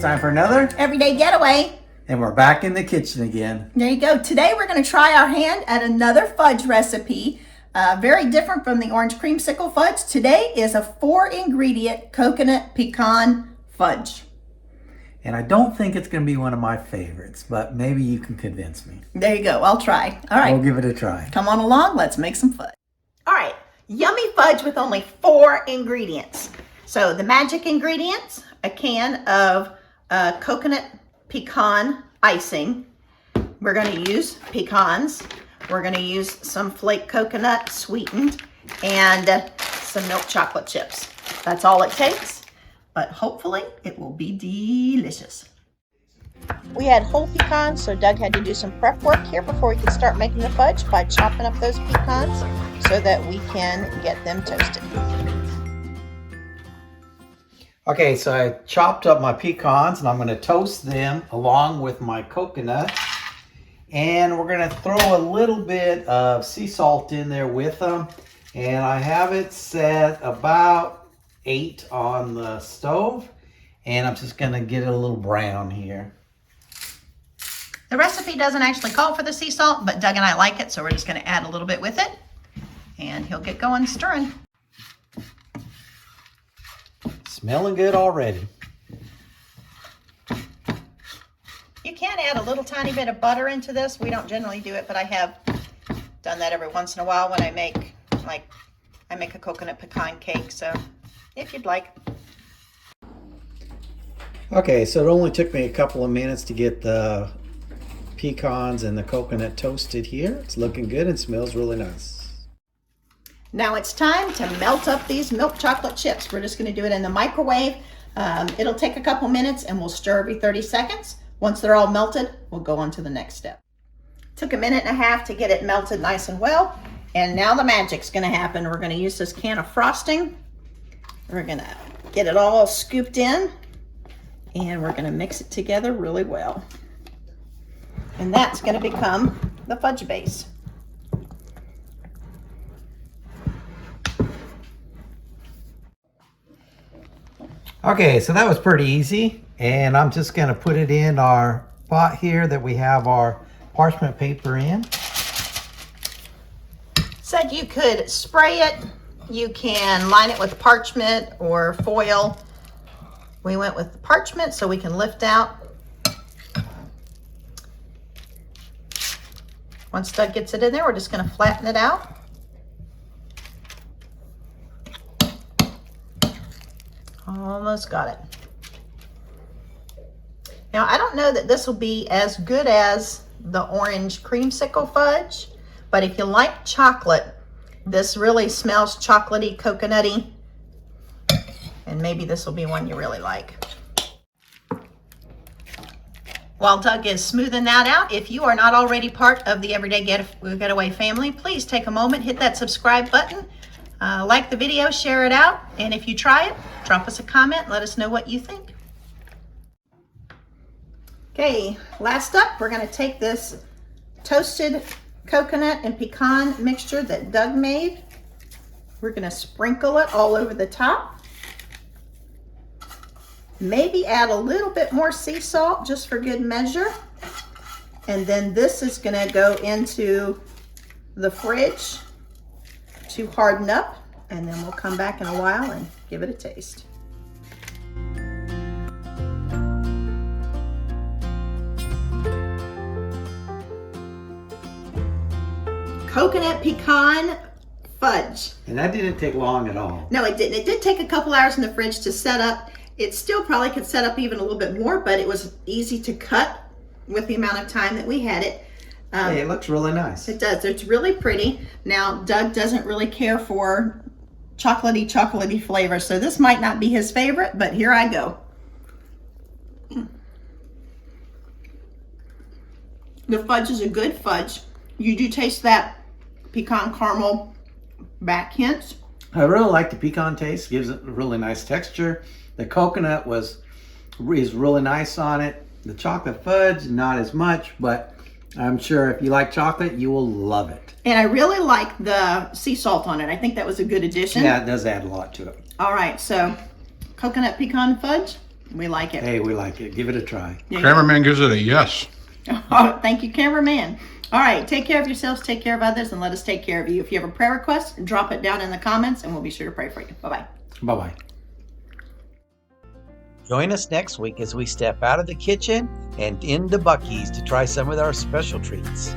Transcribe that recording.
time for another Everyday Getaway. And we're back in the kitchen again. There you go. Today we're going to try our hand at another fudge recipe. Very different from the orange creamsicle fudge. Today is a 4-ingredient coconut pecan fudge. And I don't think it's going to be one of my favorites, but maybe you can convince me. There you go. I'll try. All right. We'll give it a try. Come on along. Let's make some fudge. All right. Yummy fudge with only 4 ingredients. So the magic ingredients, a can of coconut pecan icing. We're going to use pecans. We're going to use some flake coconut sweetened and some milk chocolate chips. That's all it takes, but hopefully it will be delicious. We had whole pecans, so Doug had to do some prep work here before we could start making the fudge by chopping up those pecans so that we can get them toasted. Okay, so I chopped up my pecans and I'm going to toast them along with my coconut. And we're going to throw a little bit of sea salt in there with them. And I have it set about 8 on the stove. And I'm just going to get it a little brown here. The recipe doesn't actually call for the sea salt, but Doug and I like it, so we're just going to add a little bit with it. And he'll get going stirring. Smelling good already. You can add a little tiny bit of butter into this. We don't generally do it, but I have done that every once in a while when I make a coconut pecan cake. So if you'd like. Okay, so it only took me a couple of minutes to get the pecans and the coconut toasted here. It's looking good and smells really nice. Now it's time to melt up these milk chocolate chips. We're just going to do it in the microwave. It'll take a couple minutes and we'll stir every 30 seconds. Once they're all melted, we'll go on to the next step. Took a minute and a half to get it melted nice and well. And now the magic's going to happen. We're going to use this can of frosting. We're going to get it all scooped in and we're going to mix it together really well. And that's going to become the fudge base. Okay, so that was pretty easy, and I'm just going to put it in our pot here that we have our parchment paper in. Said you could spray it, you can line it with parchment or foil. We went with the parchment so we can lift out. Once Doug gets it in there, we're just going to flatten it out. Almost got it. Now, I don't know that this will be as good as the orange creamsicle fudge, but if you like chocolate, this really smells chocolatey, coconutty, and maybe this will be one you really like. While Doug is smoothing that out, if you are not already part of the Everyday Getaway family, please take a moment, hit that subscribe button, like the video, share it out, and if you try it, drop us a comment, let us know what you think. Okay, last up, we're going to take this toasted coconut and pecan mixture that Doug made. We're going to sprinkle it all over the top. Maybe add a little bit more sea salt just for good measure. And then this is going to go into the fridge to harden up, and then we'll come back in a while and give it a taste. Coconut pecan fudge. And that didn't take long at all. No, it didn't. It did take a couple hours in the fridge to set up. It still probably could set up even a little bit more, but it was easy to cut with the amount of time that we had it. Hey, it looks really nice. It does. It's really pretty. Now, Doug doesn't really care for chocolatey flavor, so this might not be his favorite, but here I go. The fudge is a good fudge. You do taste that pecan caramel back hint. I really like the pecan taste. Gives it a really nice texture. The coconut is really nice on it. The chocolate fudge, not as much, but I'm sure if you like chocolate, you will love it. And I really like the sea salt on it. I think that was a good addition. Yeah, it does add a lot to it. All right, so coconut pecan fudge, We like it. Hey, we like it. Give it a try. Yeah. Cameraman gives it a yes. Oh, thank you, cameraman. All right, take care of yourselves, take care of others, and let us take care of you. If you have a prayer request, drop it down in the comments, and we'll be sure to pray for you. Bye-bye. Bye-bye. Join us next week as we step out of the kitchen and into Buc-ee's to try some of our special treats.